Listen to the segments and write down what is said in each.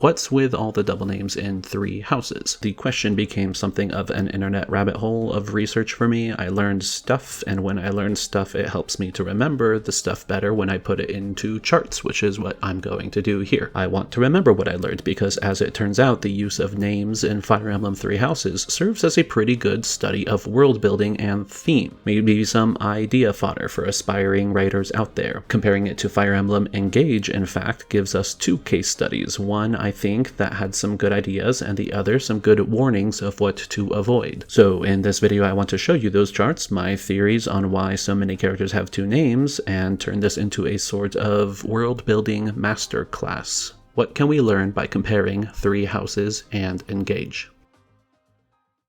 What's with all the double names in 3 houses? The question became something of an internet rabbit hole of research for me. I learned stuff, and when I learn stuff, it helps me to remember the stuff better when I put it into charts, which is what I'm going to do here. I want to remember what I learned because, as it turns out, the use of names in Fire Emblem 3 Houses serves as a pretty good study of world building and theme. Maybe some idea fodder for aspiring writers out there. Comparing it to Fire Emblem Engage, in fact, gives us 2 case studies. One, I think, that had some good ideas, and the other some good warnings of what to avoid. So in this video I want to show you those charts, my theories on why so many characters have 2 names, and turn this into a sort of world building masterclass. What can we learn by comparing 3 houses and Engage?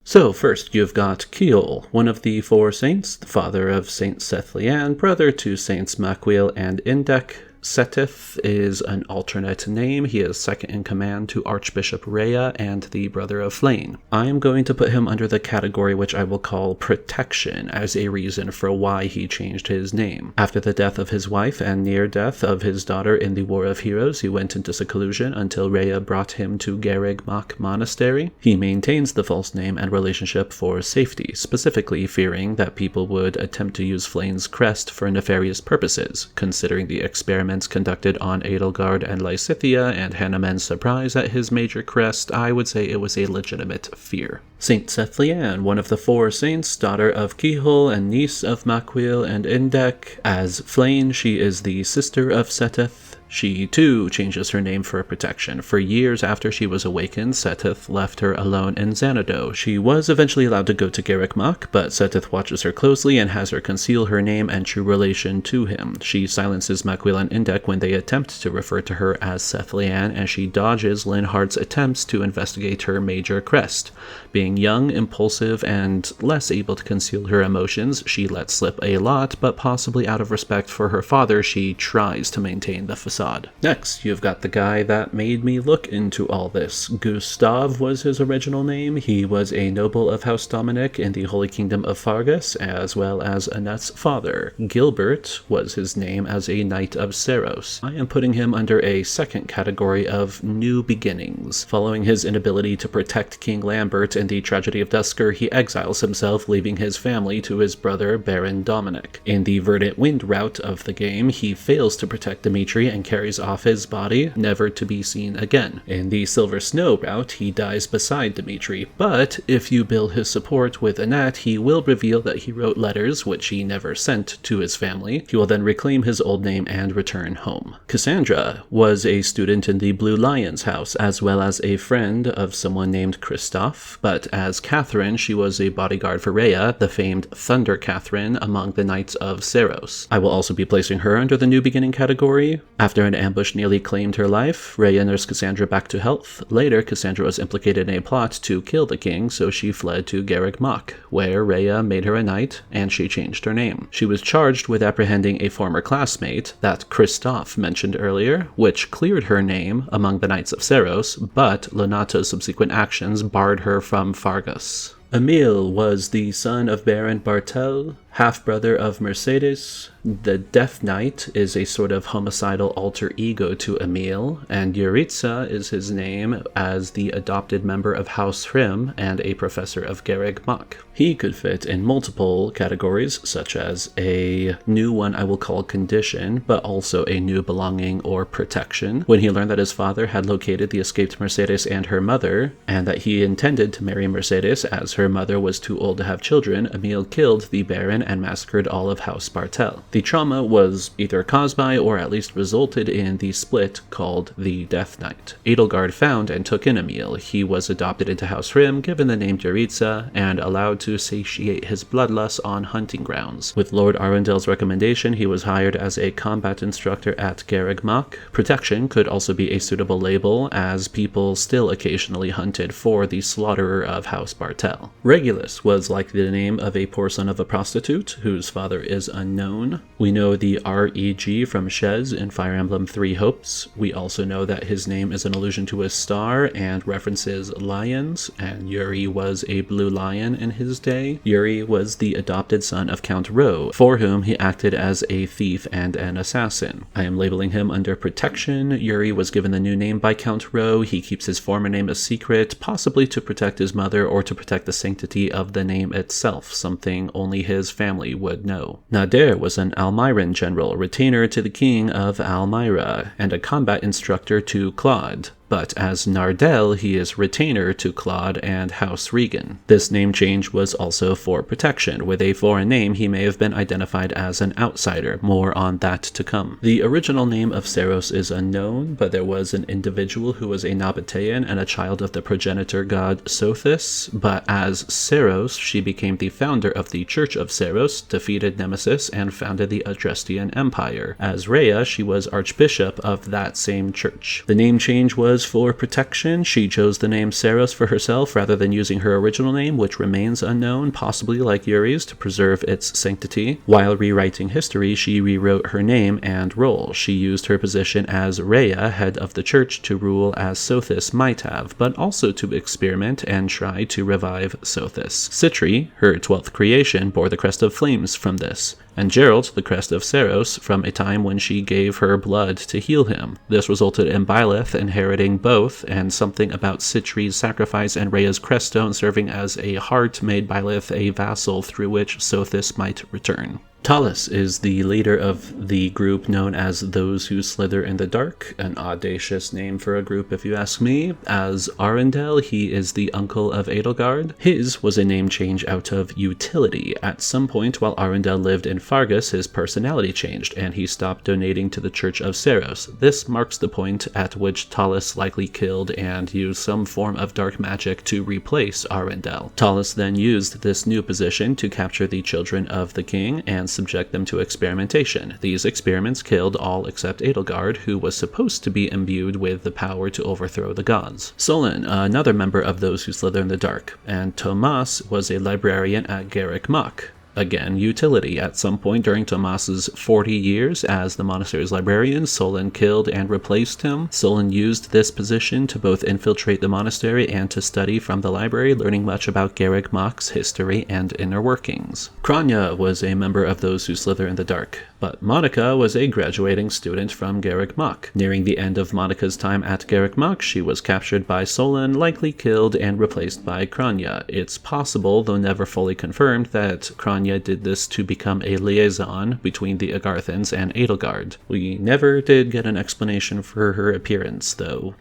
So first, you've got Keol, one of the 4 saints, the father of Saint Cethlian, brother to Saints Maquiel and Indek. Seteth is an alternate name. He is second in command to Archbishop Rhea and the brother of Flayn. I am going to put him under the category which I will call protection as a reason for why he changed his name. After the death of his wife and near death of his daughter in the War of Heroes, he went into seclusion until Rhea brought him to Garreg Mach Monastery. He maintains the false name and relationship for safety, specifically fearing that people would attempt to use Flayn's crest for nefarious purposes, considering the experiment conducted on Edelgard and Lysithea and Hanneman's surprise at his major crest. I would say it was a legitimate fear. Saint Cethlian, one of the 4 saints, daughter of Keol and niece of Maquiel and Indek. As Flayn, she is the sister of Seteth. She, too, changes her name for protection. For years after she was awakened, Seteth left her alone in Xanadu. She was eventually allowed to go to Garreg Mach, but Seteth watches her closely and has her conceal her name and true relation to him. She silences Maquiel and Indek when they attempt to refer to her as Cethlian, and she dodges Linhardt's attempts to investigate her major crest. Being young, impulsive, and less able to conceal her emotions, she lets slip a lot, but possibly out of respect for her father, she tries to maintain the facade. Next, you've got the guy that made me look into all this. Gustav was his original name. He was a noble of House Dominic in the Holy Kingdom of Fargus, as well as Annette's father. Gilbert was his name as a knight of Seros. I am putting him under a second category of new beginnings. Following his inability to protect King Lambert in the tragedy of Duscur, he exiles himself, leaving his family to his brother Baron Dominic. In the Verdant Wind route of the game, he fails to protect Dimitri and carries off his body, never to be seen again. In the Silver Snow route, he dies beside Dimitri, but if you build his support with Annette, he will reveal that he wrote letters which he never sent to his family. He will then reclaim his old name and return home. Cassandra was a student in the Blue Lion's house, as well as a friend of someone named Christoph, but as Catherine, she was a bodyguard for Rhea, the famed Thunder Catherine among the Knights of Seros. I will also be placing her under the new beginning category. After an ambush nearly claimed her life, Rhea nursed Cassandra back to health. Later, Cassandra was implicated in a plot to kill the king, so she fled to Garreg Mach, where Rhea made her a knight, and she changed her name. She was charged with apprehending a former classmate, that Christoph mentioned earlier, which cleared her name among the Knights of Seros, but Lonato's subsequent actions barred her from Fargus. Emil was the son of Baron Bartel, half-brother of Mercedes. The Death Knight is a sort of homicidal alter ego to Emil, and Yuritsa is his name as the adopted member of House Hrim and a professor of Garreg Mach. He could fit in multiple categories, such as a new one I will call condition, but also a new belonging or protection. When he learned that his father had located the escaped Mercedes and her mother, and that he intended to marry Mercedes as her mother was too old to have children, Emil killed the Baron and massacred all of House Bartel. The trauma was either caused by or at least resulted in the split called the Death Knight. Edelgard found and took in Emil. He was adopted into House Hrim, given the name Yuritsa, and allowed to satiate his bloodlust on hunting grounds. With Lord Arundel's recommendation, he was hired as a combat instructor at Garreg Mach. Protection could also be a suitable label, as people still occasionally hunted for the slaughterer of House Bartel. Regulus was like the name of a poor son of a prostitute, Prostitute, whose father is unknown. We know the REG from Shez in Fire Emblem Three Hopes. We also know that his name is an allusion to a star and references lions, and Yuri was a blue lion in his day. Yuri was the adopted son of Count Ro, for whom he acted as a thief and an assassin. I am labeling him under protection. Yuri was given the new name by Count Ro. He keeps his former name a secret, possibly to protect his mother or to protect the sanctity of the name itself, something only his family would know. Nadir was an Almiran general, retainer to the king of Almyra, and a combat instructor to Claude. But as Nardel, he is retainer to Claude and House Regan. This name change was also for protection. With a foreign name, he may have been identified as an outsider. More on that to come. The original name of Seros is unknown, but there was an individual who was a Nabatean and a child of the progenitor god Sothis. But as Seros, she became the founder of the Church of Seros, defeated Nemesis, and founded the Adrestian Empire. As Rhea, she was archbishop of that same church. The name change was for protection. She chose the name Seros for herself rather than using her original name, which remains unknown, possibly like Yuri's, to preserve its sanctity. While rewriting history, she rewrote her name and role. She used her position as Rhea, head of the church, to rule as Sothis might have, but also to experiment and try to revive Sothis. Citri, her 12th creation, bore the crest of flames from this, and Gerald the crest of Seros from a time when she gave her blood to heal him. This resulted in Byleth inheriting both, and something about Citri's sacrifice and Rhea's creststone serving as a heart made Byleth a vassal through which Sothis might return. Talus is the leader of the group known as Those Who Slither in the Dark, an audacious name for a group if you ask me. As Arundel, he is the uncle of Edelgard. His was a name change out of utility. At some point while Arundel lived in Fargus, his personality changed, and he stopped donating to the Church of Seros. This marks the point at which Talus likely killed and used some form of dark magic to replace Arundel. Talus then used this new position to capture the children of the king and subject them to experimentation. These experiments killed all except Edelgard, who was supposed to be imbued with the power to overthrow the gods. Solon, another member of Those Who Slither in the Dark, and Tomas was a librarian at Garrick Mach. Again, utility. At some point during Tomas's 40 years as the monastery's librarian, Solon killed and replaced him. Solon used this position to both infiltrate the monastery and to study from the library, learning much about Garrick Mach's history and inner workings. Kranya was a member of Those Who Slither in the Dark, but Monica was a graduating student from Garrick Mach. Nearing the end of Monica's time at Garrick Mach, she was captured by Solon, likely killed, and replaced by Kranya. It's possible, though never fully confirmed, that Kranya did this to become a liaison between the Agarthans and Edelgard. We never did get an explanation for her appearance, though.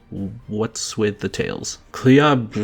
What's with the tails? Cleobulus,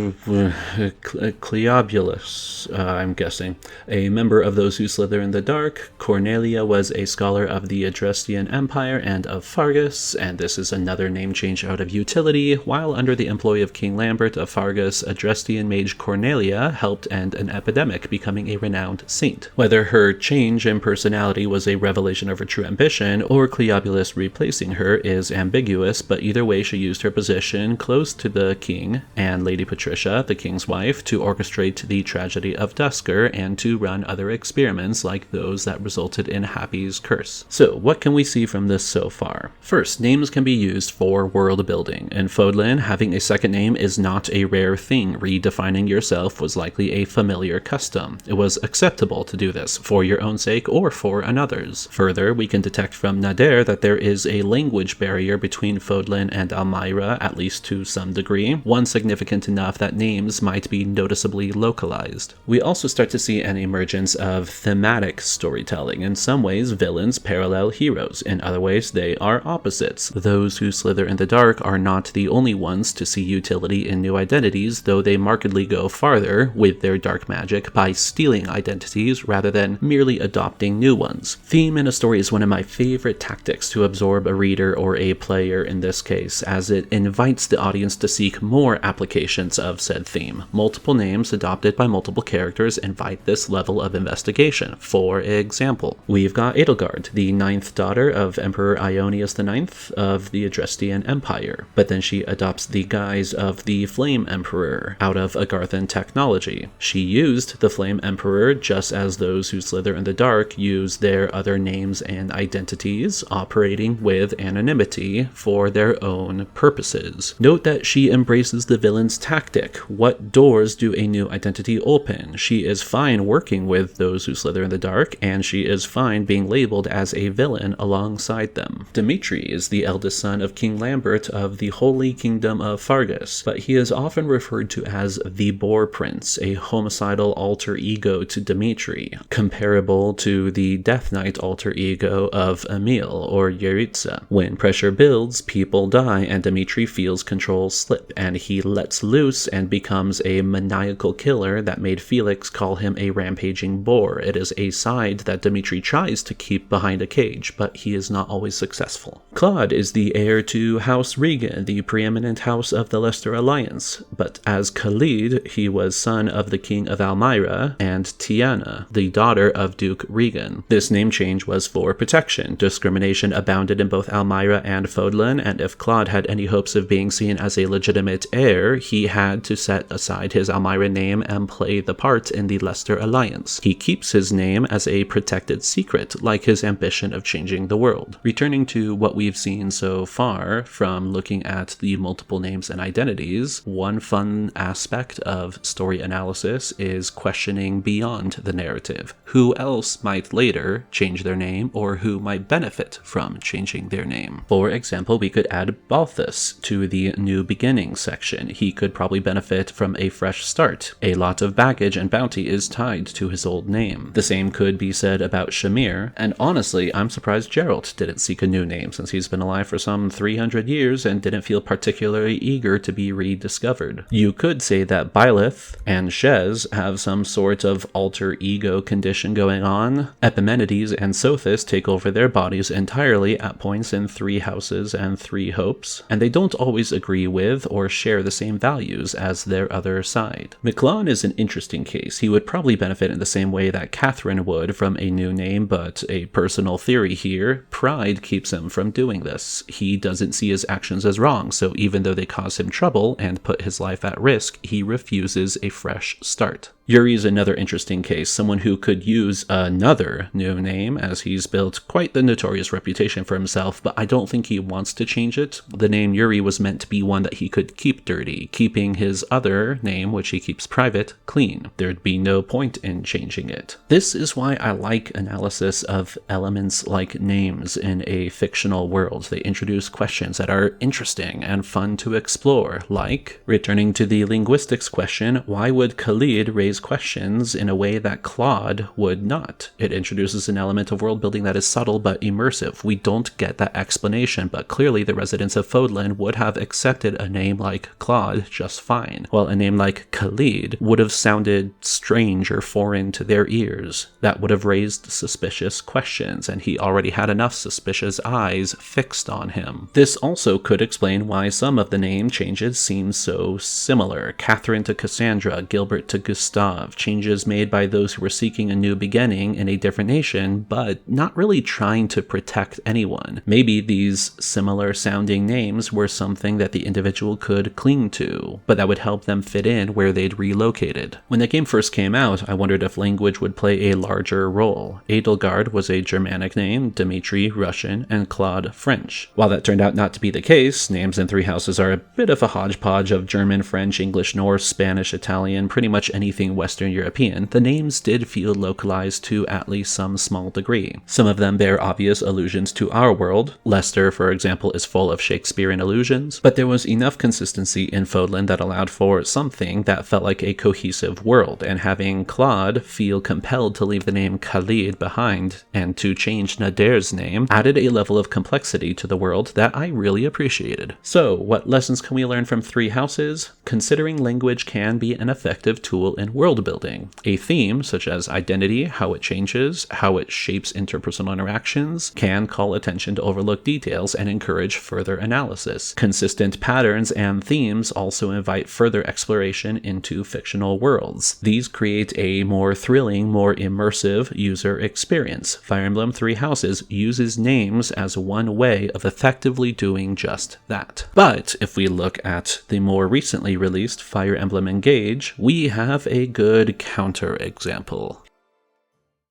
I'm guessing. A member of Those Who Slither in the Dark, Cornelia was a scholar of the Adrestian Empire and of Fargus, and this is another name change out of utility. While under the employ of King Lambert of Fargus, Adrestian mage Cornelia helped end an epidemic, becoming a renowned saint. Whether her change in personality was a revelation of her true ambition, or Cleobulus replacing her, is ambiguous, but either way she used her position close to the king and Lady Patricia, the king's wife, to orchestrate the tragedy of Dusker and to run other experiments like those that resulted in Happy's curse. So, what can we see from this so far? First, names can be used for world building. In Fodlan, having a second name is not a rare thing. Redefining yourself was likely a familiar custom. It was acceptable to do this, for your own sake or for another's. Further, we can detect from Nadir that there is a language barrier between Fodlan and Almyra, at least to some degree, one significant enough that names might be noticeably localized. We also start to see an emergence of thematic storytelling. In some ways, villains parallel heroes. In other ways, they are opposites. Those Who Slither in the Dark are not the only ones to see utility in new identities, though they markedly go farther with their dark magic by stealing identities rather than merely adopting new ones. Theme in a story is one of my favorite tactics to absorb a reader or a player in this case, as it invites the audience to seek more applications of said theme. Multiple names adopted by multiple characters invite this level of investigation. For example, we've got Edelgard. Hildegard, the 9th daughter of Emperor Ionius IX of the Adrestian Empire, but then she adopts the guise of the Flame Emperor out of Agarthan technology. She used the Flame Emperor just as those who slither in the dark use their other names and identities, operating with anonymity for their own purposes. Note that she embraces the villain's tactic. What doors do a new identity open? She is fine working with those who slither in the dark, and she is fine being labeled as a villain alongside them. Dimitri is the eldest son of King Lambert of the Holy Kingdom of Fargus, but he is often referred to as the Boar Prince, a homicidal alter ego to Dimitri, comparable to the Death Knight alter ego of Emil or Yeritza. When pressure builds, people die, and Dimitri feels control slip, and he lets loose and becomes a maniacal killer that made Felix call him a rampaging boar. It is a side that Dimitri tries to keep behind a cage, but he is not always successful. Claude is the heir to House Regan, the preeminent house of the Leicester Alliance, but as Khalid, he was son of the King of Almyra and Tiana, the daughter of Duke Regan. This name change was for protection. Discrimination abounded in both Almyra and Fodlan, and if Claude had any hopes of being seen as a legitimate heir, he had to set aside his Almyra name and play the part in the Leicester Alliance. He keeps his name as a protected secret, like his ambition of changing the world. Returning to what we've seen so far from looking at the multiple names and identities, one fun aspect of story analysis is questioning beyond the narrative. Who else might later change their name, or who might benefit from changing their name? For example, we could add Balthus to the New Beginning section. He could probably benefit from a fresh start. A lot of baggage and bounty is tied to his old name. The same could be said about Shamir, and honestly, I'm surprised Geralt didn't seek a new name since he's been alive for some 300 years and didn't feel particularly eager to be rediscovered. You could say that Byleth and Shez have some sort of alter ego condition going on. Epimenides and Sothis take over their bodies entirely at points in 3 Houses and 3 Hopes, and they don't always agree with or share the same values as their other side. Miklon is an interesting case. He would probably benefit in the same way that Catherine would from a new name, but a personal theory here, pride keeps him from doing this. He doesn't see his actions as wrong, so even though they cause him trouble and put his life at risk, he refuses a fresh start. Yuri is another interesting case, someone who could use another new name, as he's built quite the notorious reputation for himself, but I don't think he wants to change it. The name Yuri was meant to be one that he could keep dirty, keeping his other name, which he keeps private, clean. There'd be no point in changing it. This is why I like analysis of elements like names in a fictional world. They introduce questions that are interesting and fun to explore, like, returning to the linguistics question, why would Khalid raise questions in a way that Claude would not? It introduces an element of world building that is subtle but immersive. We don't get that explanation, but clearly the residents of Fodlan would have accepted a name like Claude just fine, while a name like Khalid would have sounded strange or foreign to their ears. That would have raised suspicious questions, and he already had enough suspicious eyes fixed on him. This also could explain why some of the name changes seem so similar. Catherine to Cassandra, Gilbert to Gustav, changes made by those who were seeking a new beginning in a different nation, but not really trying to protect anyone. Maybe these similar sounding names were something that the individual could cling to, but that would help them fit in where they'd relocated. When the game first came out, I wondered if language would play a larger role. Edelgard was a Germanic name, Dimitri Russian, and Claude French. While that turned out not to be the case, names in 3 Houses are a bit of a hodgepodge of German, French, English, Norse, Spanish, Italian, pretty much anything Western European. The names did feel localized to at least some small degree. Some of them bear obvious allusions to our world. Leicester, for example, is full of Shakespearean allusions, but there was enough consistency in Fodlan that allowed for something that felt like a cohesive world, and having Claude feel compelled to leave the name Khalid behind and to change Nader's name added a level of complexity to the world that I really appreciated. So, what lessons can we learn from 3 Houses? Considering language can be an effective tool in world world building. A theme, such as identity, how it changes, how it shapes interpersonal interactions, can call attention to overlooked details and encourage further analysis. Consistent patterns and themes also invite further exploration into fictional worlds. These create a more thrilling, more immersive user experience. Fire Emblem Three Houses uses names as one way of effectively doing just that. But if we look at the more recently released Fire Emblem Engage, we have a good counterexample.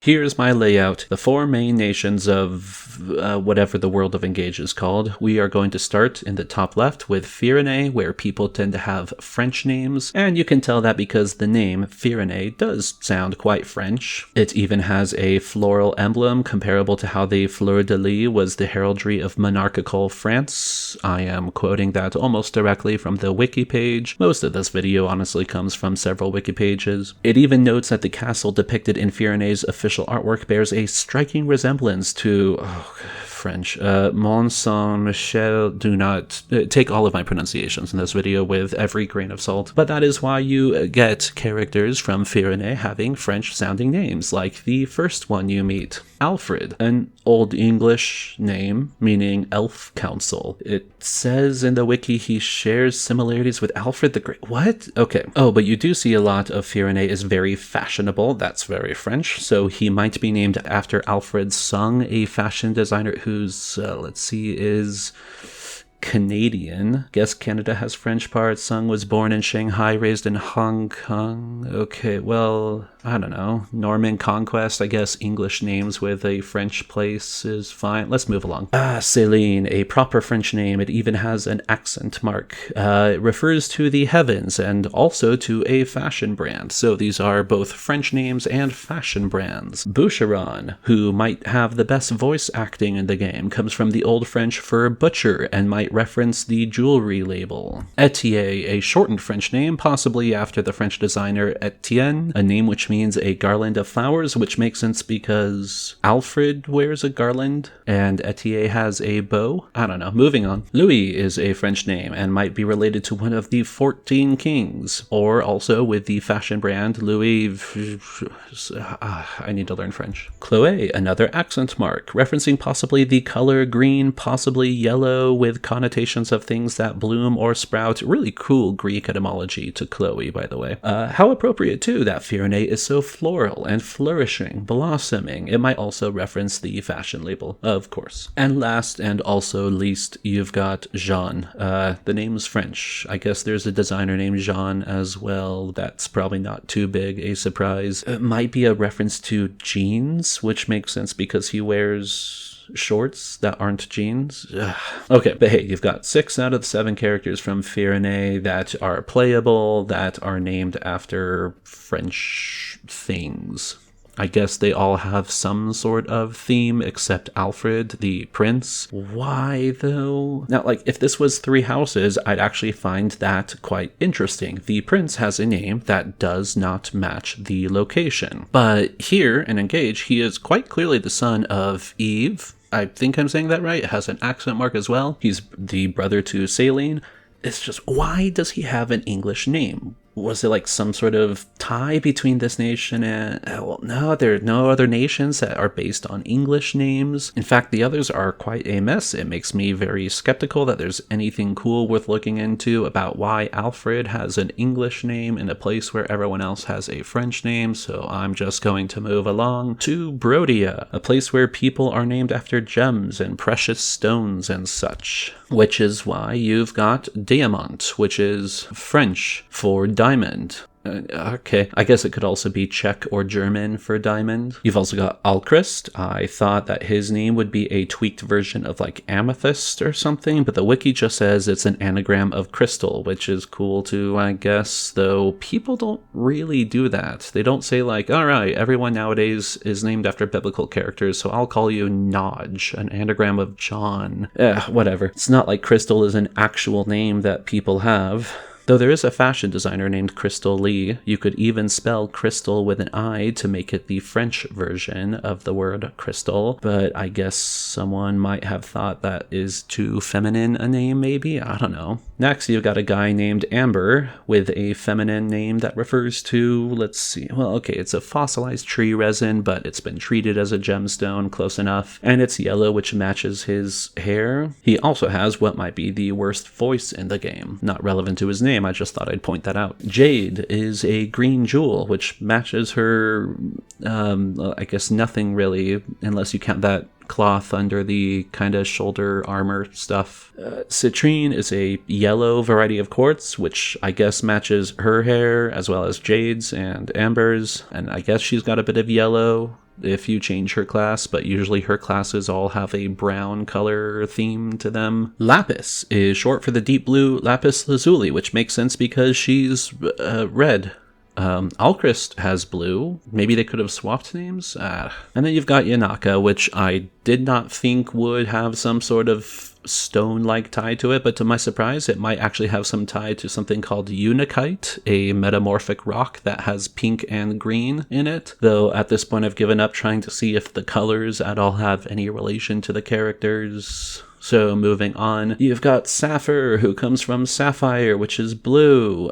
Here's my layout. The four main nations of whatever the world of Engage is called. We are going to start in the top left with Firene, where people tend to have French names, and you can tell that because the name Firene does sound quite French. It even has a floral emblem comparable to how the fleur-de-lis was the heraldry of monarchical France. I am quoting that almost directly from the wiki page. Most of this video honestly comes from several wiki pages. It even notes that the castle depicted in Firene's official artwork bears a striking resemblance to French. Mont Saint-Michel. Do not take all of my pronunciations in this video with every grain of salt, but that is why you get characters from Firene having French-sounding names, like the first one you meet, Alfred, an Old English name meaning Elf Council. It says in the wiki he shares similarities with Alfred the Great. What? Okay. Oh, but you do see a lot of Firene is very fashionable. That's very French. So he might be named after Alfred Sung, a fashion designer who's, is Canadian. Guess Canada has French parts. Sung was born in Shanghai, raised in Hong Kong. Okay, well, I don't know. Norman Conquest, I guess English names with a French place is fine. Let's move along. Céline, a proper French name. It even has an accent mark. It refers to the heavens and also to a fashion brand. So these are both French names and fashion brands. Boucheron, who might have the best voice acting in the game, comes from the Old French for butcher and might reference the jewelry label. Etier, a shortened French name, possibly after the French designer Etienne, a name which means a garland of flowers, which makes sense because Alfred wears a garland and Etier has a bow. I don't know. Moving on. Louis is a French name and might be related to one of the 14 kings, or also with the fashion brand Louis. I need to learn French. Chloé, another accent mark, referencing possibly the color green, possibly yellow, with connotations of things that bloom or sprout. Really cool Greek etymology to Chloe, by the way. How appropriate, too, that Firene is so floral and flourishing, blossoming. It might also reference the fashion label, of course. And last and also least, you've got Jean. The name's French. I guess there's a designer named Jean as well. That's probably not too big a surprise. It might be a reference to jeans, which makes sense because he wears shorts that aren't jeans. Ugh. Okay, but hey, you've got 6 out of the 7 characters from Firene that are playable, that are named after French things. I guess they all have some sort of theme, except Alfred, the prince. Why, though? Now, if this was Three Houses, I'd actually find that quite interesting. The prince has a name that does not match the location. But here, in Engage, he is quite clearly the son of Eve. I think I'm saying that right. It has an accent mark as well. He's the brother to Céline. It's just, why does he have an English name? Was it some sort of tie between this nation and... well, no, there are no other nations that are based on English names. In fact, the others are quite a mess. It makes me very skeptical that there's anything cool worth looking into about why Alfred has an English name in a place where everyone else has a French name, so I'm just going to move along to Brodia, a place where people are named after gems and precious stones and such, which is why you've got Diamant, which is French for diamond. Okay, I guess it could also be Czech or German for diamond. You've also got Alchrist. I thought that his name would be a tweaked version of amethyst or something, but the wiki just says it's an anagram of crystal, which is cool too, I guess, though people don't really do that. They don't say all right, everyone nowadays is named after biblical characters, so I'll call you Nodge, an anagram of John. Whatever. It's not like Crystal is an actual name that people have. Though there is a fashion designer named Crystal Lee, you could even spell crystal with an I to make it the French version of the word crystal, but I guess someone might have thought that is too feminine a name, maybe? I don't know. Next, you've got a guy named Amber with a feminine name that refers to, let's see, well, okay, it's a fossilized tree resin, but it's been treated as a gemstone, close enough, and it's yellow, which matches his hair. He also has what might be the worst voice in the game. Not relevant to his name, I just thought I'd point that out. Jade is a green jewel, which matches her, I guess nothing really, unless you count that cloth under the kind of shoulder armor stuff. Citrine is a yellow variety of quartz, which I guess matches her hair as well as Jade's and Amber's, and I guess she's got a bit of yellow if you change her class, but usually her classes all have a brown color theme to them. Lapis is short for the deep blue lapis lazuli, which makes sense because she's red. Alchrist has blue. Maybe they could have swapped names. And then you've got Yanaka, which I did not think would have some sort of stone-like tie to it, but to my surprise, it might actually have some tie to something called Unikite, a metamorphic rock that has pink and green in it. Though at this point, I've given up trying to see if the colors at all have any relation to the characters. So moving on, you've got Sapphire, who comes from Sapphire, which is blue.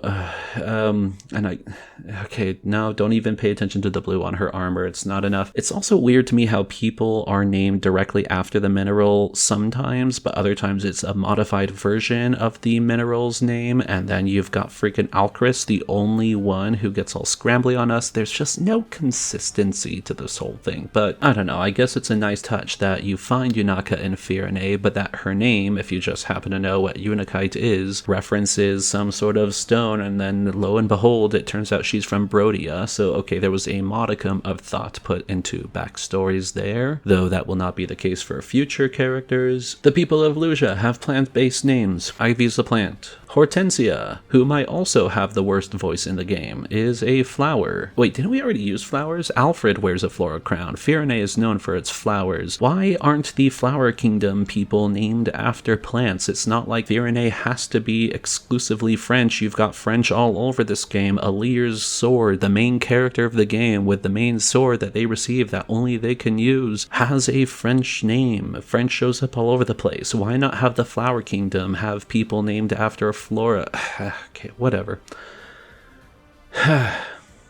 Okay, no, don't even pay attention to the blue on her armor. It's not enough. It's also weird to me how people are named directly after the mineral sometimes, but other times it's a modified version of the mineral's name. And then you've got freaking Alchrist, the only one who gets all scrambly on us. There's just no consistency to this whole thing. But I don't know, I guess it's a nice touch that you find Yunaka in Fear and A, but that her name, if you just happen to know what Unikite is, references some sort of stone, and then lo and behold, it turns out she's from Brodia. So okay, there was a modicum of thought put into backstories there, though that will not be the case for future characters. The people of Lugia have plant-based names. Ivy's a plant. Hortensia, who might also have the worst voice in the game, is a flower. Wait, didn't we already use flowers? Alfred wears a floral crown. Firene is known for its flowers. Why aren't the Flower Kingdom people named after plants? It's not like Firene has to be exclusively French. You've got French all over this game. Alir's sword, the main character of the game with the main sword that they receive that only they can use, has a French name. French shows up all over the place. Why not have the Flower Kingdom have people named after flora? Okay, whatever.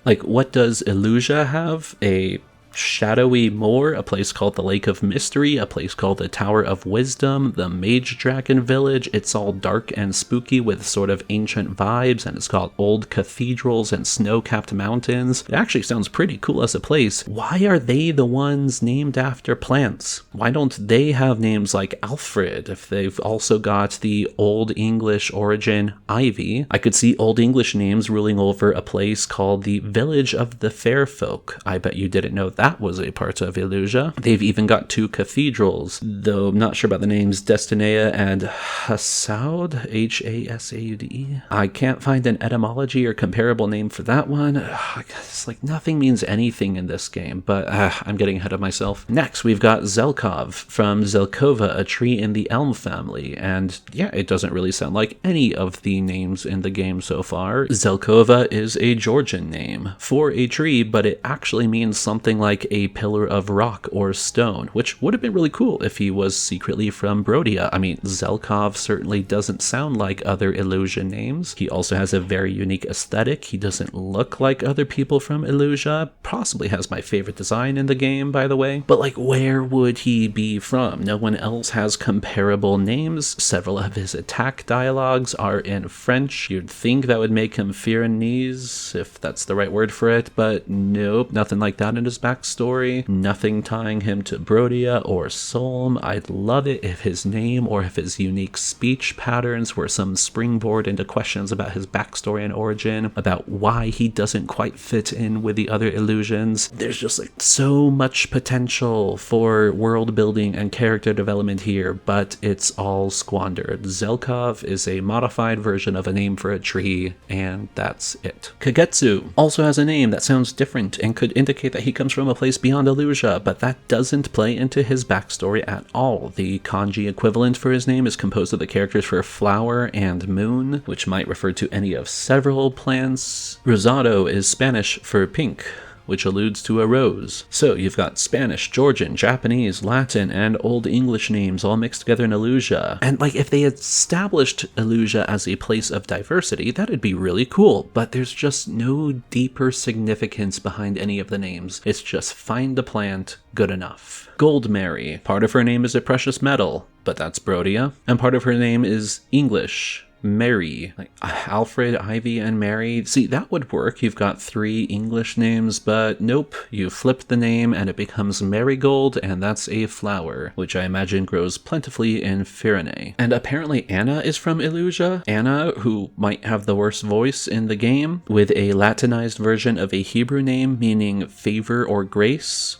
Like, what does Illusia have? A shadowy moor, a place called the Lake of Mystery, a place called the Tower of Wisdom, the Mage Dragon Village. It's all dark and spooky with sort of ancient vibes, and it's got old cathedrals and snow-capped mountains. It actually sounds pretty cool as a place. Why are they the ones named after plants? Why don't they have names like Alfred if they've also got the Old English origin Ivy? I could see Old English names ruling over a place called the Village of the Fair Folk. I bet you didn't know that was a part of Illusia. They've even got two cathedrals, though I'm not sure about the names Destinea and Hasaud, H-A-S-A-U-D-E. I can't find an etymology or comparable name for that one. It's like nothing means anything in this game, but I'm getting ahead of myself. Next, we've got Zelkov from Zelkova, a tree in the Elm family, and yeah, it doesn't really sound like any of the names in the game so far. Zelkova is a Georgian name for a tree, but it actually means something like a pillar of rock or stone, which would have been really cool if he was secretly from Brodia. I mean, Zelkov certainly doesn't sound like other Illusion names. He also has a very unique aesthetic. He doesn't look like other people from Illusia. Possibly has my favorite design in the game, by the way. But like, where would he be from? No one else has comparable names. Several of his attack dialogues are in French. You'd think that would make him Firenese, if that's the right word for it, but nope, nothing like that in his backstory. Nothing tying him to Brodia or Solm. I'd love it if his name or if his unique speech patterns were some springboard into questions about his backstory and origin, about why he doesn't quite fit in with the other illusions. There's just like so much potential for world building and character development here, but it's all squandered. Zelkov is a modified version of a name for a tree, and that's it. Kagetsu also has a name that sounds different and could indicate that he comes from a place beyond Illusia, but that doesn't play into his backstory at all. The kanji equivalent for his name is composed of the characters for flower and moon, which might refer to any of several plants. Rosado is Spanish for pink, which alludes to a rose. So you've got Spanish, Georgian, Japanese, Latin, and Old English names all mixed together in Illusia. And like, if they established Illusia as a place of diversity, that'd be really cool, but there's just no deeper significance behind any of the names. It's just find the plant, good enough. Gold Mary, part of her name is a precious metal, but that's Brodia, and part of her name is English. Mary, like Alfred, Ivy, and Mary. See, that would work. You've got 3 English names, but nope. You flip the name and it becomes Marigold, and that's a flower, which I imagine grows plentifully in Firene. And apparently Anna is from Illusia. Anna, who might have the worst voice in the game, with a Latinized version of a Hebrew name meaning favor or grace.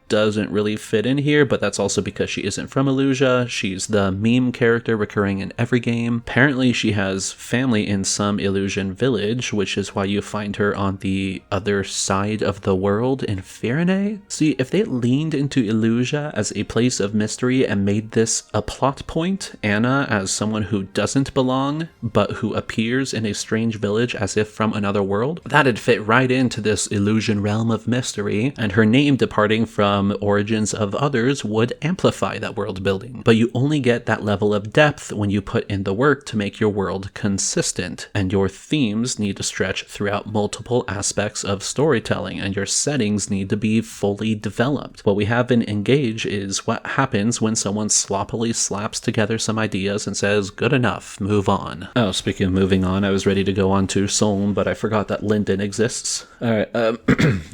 Doesn't really fit in here, but that's also because she isn't from Illusia. She's the meme character recurring in every game. Apparently she has family in some Illusion village, which is why you find her on the other side of the world in Firene. See, if they leaned into Illusia as a place of mystery and made this a plot point, Anna as someone who doesn't belong, but who appears in a strange village as if from another world, that'd fit right into this Illusion realm of mystery, and her name departing from origins of others would amplify that world building. But you only get that level of depth when you put in the work to make your world consistent, and your themes need to stretch throughout multiple aspects of storytelling, and your settings need to be fully developed. What we have in Engage is what happens when someone sloppily slaps together some ideas and says, good enough, move on. Oh, speaking of moving on, I was ready to go on to Solm, but I forgot that Linden exists. Alright,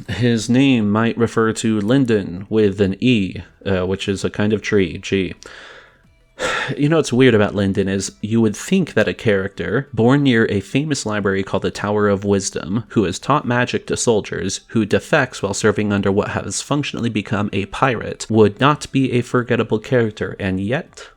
his name might refer to Linden with an E, which is a kind of tree, G. You know what's weird about Linden is you would think that a character born near a famous library called the Tower of Wisdom, who has taught magic to soldiers, who defects while serving under what has functionally become a pirate, would not be a forgettable character, and yet...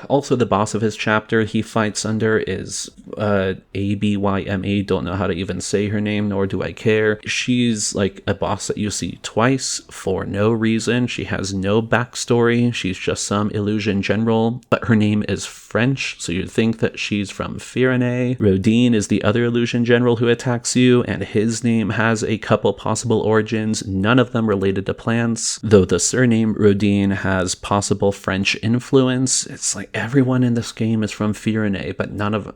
Also, the boss of his chapter he fights under is Abyme, don't know how to even say her name, nor do I care. She's like a boss that you see twice for no reason. She has no backstory, she's just some illusion general, but her name is French, so you'd think that she's from Firene. Rodin is the other illusion general who attacks you, and his name has a couple possible origins, none of them related to plants, though the surname Rodin has possible French influence. It's like everyone in this game is from Firene, but none of...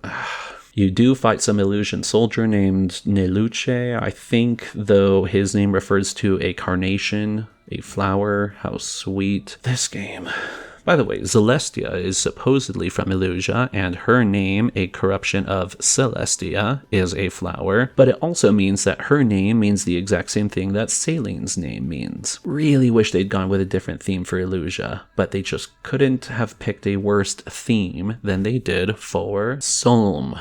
You do fight some illusion soldier named Neluce, I think, though his name refers to a carnation, a flower. How sweet. This game... By the way, Celestia is supposedly from Illusia, and her name, a corruption of Celestia, is a flower, but it also means that her name means the exact same thing that Selene's name means. Really wish they'd gone with a different theme for Illusia, but they just couldn't have picked a worse theme than they did for Solm,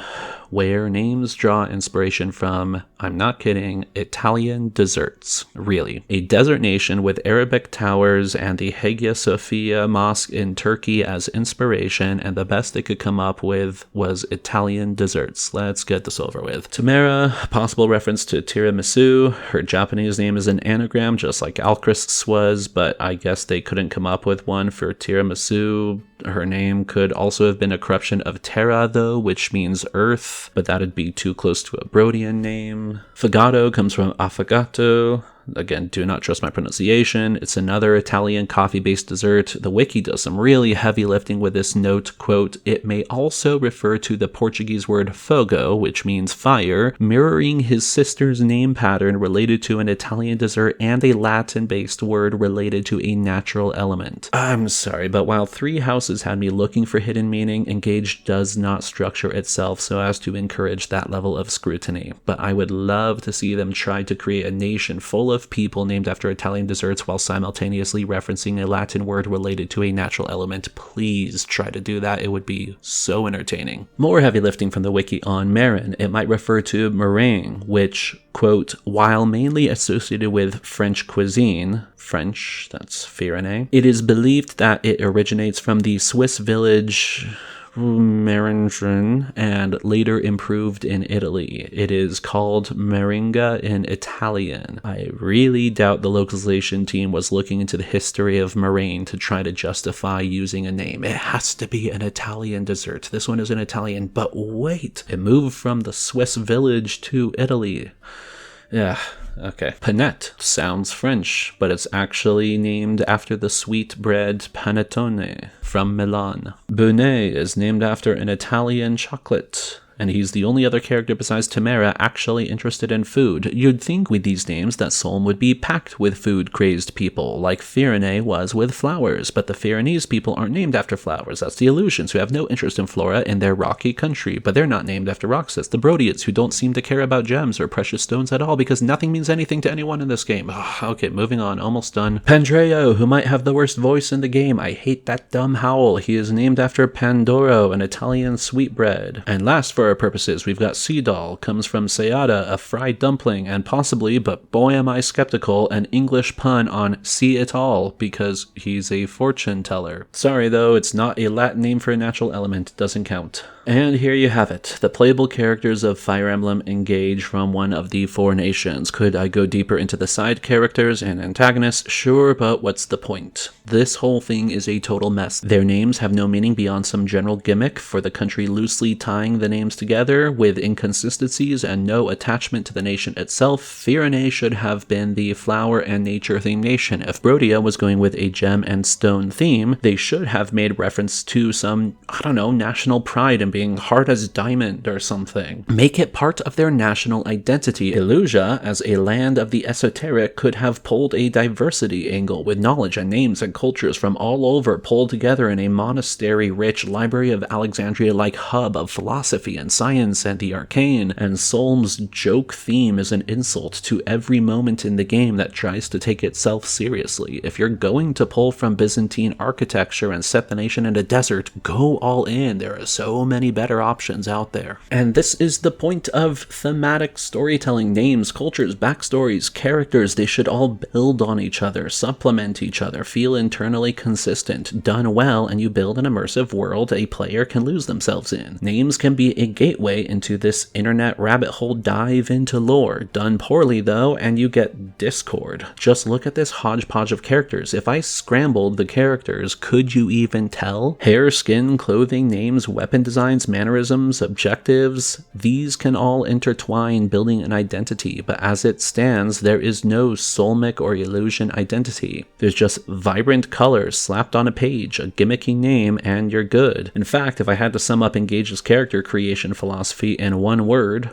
where names draw inspiration from, I'm not kidding, Italian desserts. Really. A desert nation with Arabic towers and the Hagia Sophia Mosque in Turkey as inspiration, and the best they could come up with was Italian desserts. Let's get this over with. Tamara, possible reference to tiramisu. Her Japanese name is an anagram, just like Alchrist's was, but I guess they couldn't come up with one for tiramisu. Her name could also have been a corruption of Terra, though, which means earth, but that'd be too close to a Brodian name. Fagato comes from affogato. Again, do not trust my pronunciation. It's another Italian coffee-based dessert. The wiki does some really heavy lifting with this note, quote, it may also refer to the Portuguese word fogo, which means fire, mirroring his sister's name pattern related to an Italian dessert and a Latin-based word related to a natural element. I'm sorry, but while 3 Houses had me looking for hidden meaning, Engage does not structure itself so as to encourage that level of scrutiny. But I would love to see them try to create a nation full of people named after Italian desserts while simultaneously referencing a Latin word related to a natural element. Please try to do that. It would be so entertaining. More heavy lifting from the wiki on Marin. It might refer to meringue, which, quote, while mainly associated with French cuisine, French, that's Firene, it is believed that it originates from the Swiss village... Maringin, and later improved in Italy. It is called Meringa in Italian. I really doubt the localization team was looking into the history of meringue to try to justify using a name. It has to be an Italian dessert. This one is an Italian, but wait, it moved from the Swiss village to Italy. Yeah, okay. Panette sounds French, but it's actually named after the sweet bread panettone from Milan. Bonnet is named after an Italian chocolate, and he's the only other character besides Tamara actually interested in food. You'd think with these names that Solm would be packed with food-crazed people, like Firene was with flowers, but the Firenese people aren't named after flowers. That's the Illusions, who have no interest in flora in their rocky country, but they're not named after rocks. That's the Brodiates, who don't seem to care about gems or precious stones at all, because nothing means anything to anyone in this game. Ugh, okay, moving on, almost done. Pandreo, who might have the worst voice in the game. I hate that dumb howl. He is named after Pandoro, an Italian sweetbread. And last for our purposes, we've got Seedal, comes from Seada, a fried dumpling, and possibly, but boy am I skeptical, an English pun on see it all, because he's a fortune teller. Sorry though, it's not a Latin name for a natural element, doesn't count. And here you have it. The playable characters of Fire Emblem engage from one of the 4 nations. Could I go deeper into the side characters and antagonists? Sure, but what's the point? This whole thing is a total mess. Their names have no meaning beyond some general gimmick for the country loosely tying the names together with inconsistencies and no attachment to the nation itself. Firene should have been the flower and nature themed nation. If Brodia was going with a gem and stone theme, they should have made reference to some, I don't know, national pride and being hard as diamond or something. Make it part of their national identity. Illusia, as a land of the esoteric, could have pulled a diversity angle with knowledge and names and cultures from all over pulled together in a monastery-rich Library of Alexandria-like hub of philosophy and science and the arcane, and Solm's joke theme is an insult to every moment in the game that tries to take itself seriously. If you're going to pull from Byzantine architecture and set the nation in a desert, go all in. There are so many better options out there. And this is the point of thematic storytelling. Names, cultures, backstories, characters, they should all build on each other, supplement each other, feel internally consistent. Done well, and you build an immersive world a player can lose themselves in. Names can be a gateway into this internet rabbit hole dive into lore. Done poorly though, and you get discord. Just look at this hodgepodge of characters. If I scrambled the characters, could you even tell? Hair, skin, clothing, names, weapon designs, mannerisms, objectives, these can all intertwine building an identity, but as it stands, there is no Solmic or Illusion identity. There's just vibrant colors slapped on a page, a gimmicky name, and you're good. In fact, if I had to sum up Engage's character creation philosophy in one word,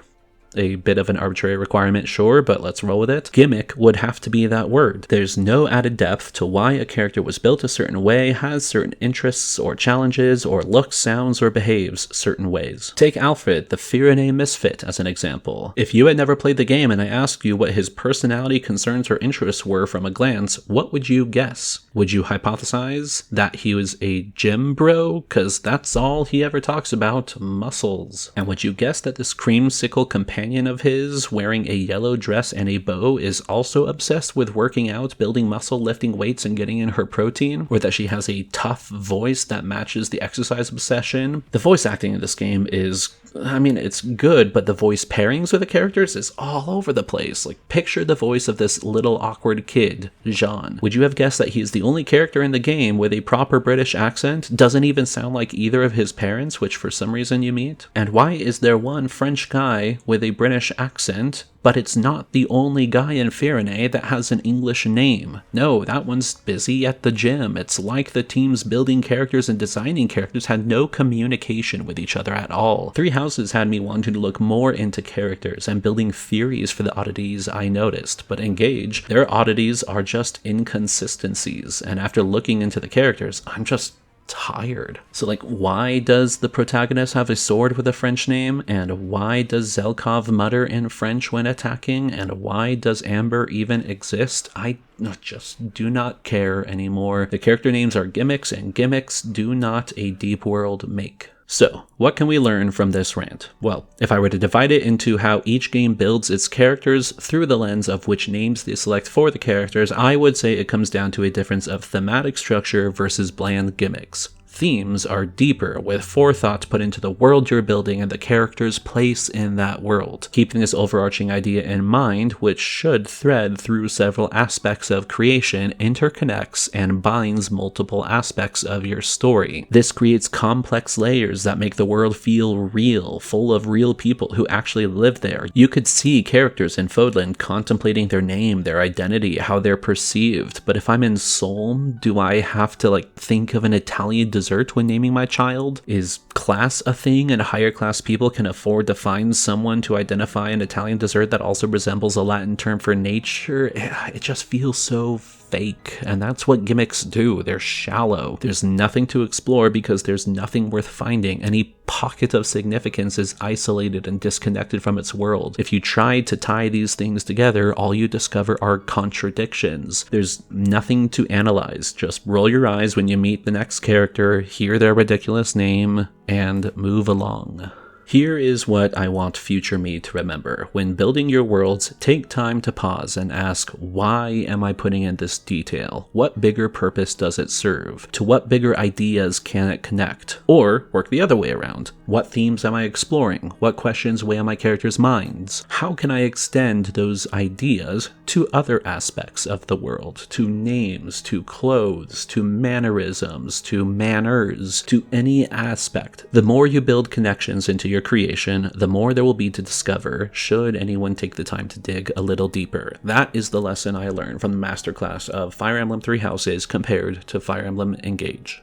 a bit of an arbitrary requirement, sure, but let's roll with it. Gimmick would have to be that word. There's no added depth to why a character was built a certain way, has certain interests or challenges, or looks, sounds, or behaves certain ways. Take Alfred, the Firene misfit, as an example. If you had never played the game and I asked you what his personality, concerns, or interests were from a glance, what would you guess? Would you hypothesize that he was a gym bro? Cause that's all he ever talks about, muscles. And would you guess that this creamsicle companion of his wearing a yellow dress and a bow is also obsessed with working out, building muscle, lifting weights, and getting in her protein? Or that she has a tough voice that matches the exercise obsession? The voice acting in this game is, I mean, it's good, but the voice pairings with the characters is all over the place. Like, picture the voice of this little awkward kid, Jean. Would you have guessed that he's the only character in the game with a proper British accent? Doesn't even sound like either of his parents, which for some reason you meet? And why is there one French guy with a British accent, but it's not the only guy in Firene that has an English name? No, that one's busy at the gym. It's like the teams building characters and designing characters had no communication with each other at all. 3 Houses had me wanting to look more into characters and building theories for the oddities I noticed, but Engage, their oddities are just inconsistencies, and after looking into the characters, I'm just tired. So like, why does the protagonist have a sword with a French name? And why does Zelkov mutter in French when attacking? And why does Amber even exist? I just do not care anymore. The character names are gimmicks, and gimmicks do not a deep world make. So, what can we learn from this rant? Well, if I were to divide it into how each game builds its characters through the lens of which names they select for the characters, I would say it comes down to a difference of thematic structure versus bland gimmicks. themes are deeper, with forethought put into the world you're building and the character's place in that world. Keeping this overarching idea in mind, which should thread through several aspects of creation, interconnects and binds multiple aspects of your story. This creates complex layers that make the world feel real, full of real people who actually live there. You could see characters in Fodlan contemplating their name, their identity, how they're perceived. But if I'm in Solm, do I have to think of an Italian dessert when naming my child? Is class a thing and higher class people can afford to find someone to identify an Italian dessert that also resembles a Latin term for nature? It just feels so fake, and that's what gimmicks do. They're shallow. There's nothing to explore because there's nothing worth finding. Any pocket of significance is isolated and disconnected from its world. If you try to tie these things together, all you discover are contradictions. There's nothing to analyze. Just roll your eyes when you meet the next character, hear their ridiculous name, and move along. Here is what I want future me to remember. When building your worlds, take time to pause and ask, why am I putting in this detail? What bigger purpose does it serve? To what bigger ideas can it connect? Or work the other way around. What themes am I exploring? What questions weigh on my characters' minds? How can I extend those ideas to other aspects of the world? To names, to clothes, to mannerisms, to manners, to any aspect. The more you build connections into your creation, the more there will be to discover should anyone take the time to dig a little deeper. That is the lesson I learned from the masterclass of Fire Emblem 3 Houses compared to Fire Emblem Engage.